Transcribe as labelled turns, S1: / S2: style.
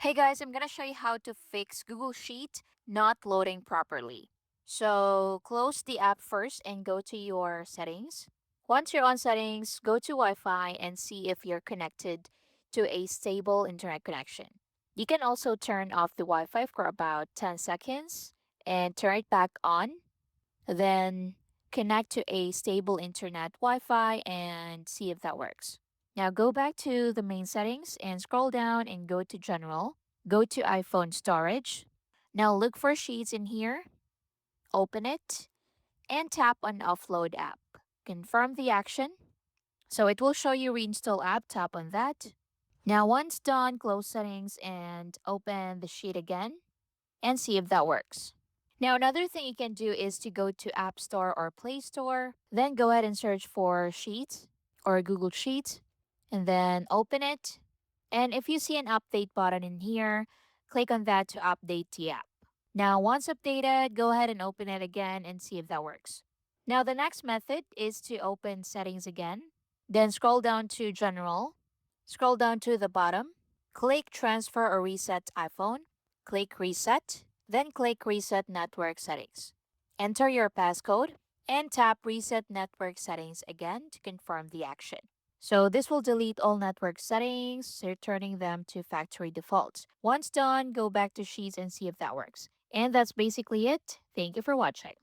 S1: Hey guys, I'm gonna show you how to fix Google Sheet not loading properly. So close the app first and go to your settings. Once you're on settings, go to Wi-Fi and see if you're connected to a stable internet connection. You can also turn off the Wi-Fi for about 10 seconds and turn it back on. Then connect to a stable internet Wi-Fi and see if that works. Now go back to the main settings and scroll down and go to General. Go to iPhone storage. Now look for Sheets in here, open it, and tap on Offload app. Confirm the action. So it will show you reinstall app, tap on that. Now once done, close settings and open the sheet again and see if that works. Now another thing you can do is to go to App Store or Play Store, then go ahead and search for Sheets or Google Sheets and then open it. And if you see an update button in here, click on that to update the app. Now, once updated, go ahead and open it again and see if that works. Now, the next method is to open settings again, then scroll down to General, scroll down to the bottom, click Transfer or Reset iPhone, click Reset, then click Reset Network Settings. Enter your passcode and tap Reset Network Settings again to confirm the action. So this will delete all network settings, returning them to factory defaults. Once done, go back to Sheets and see if that works. And that's basically it. Thank you for watching.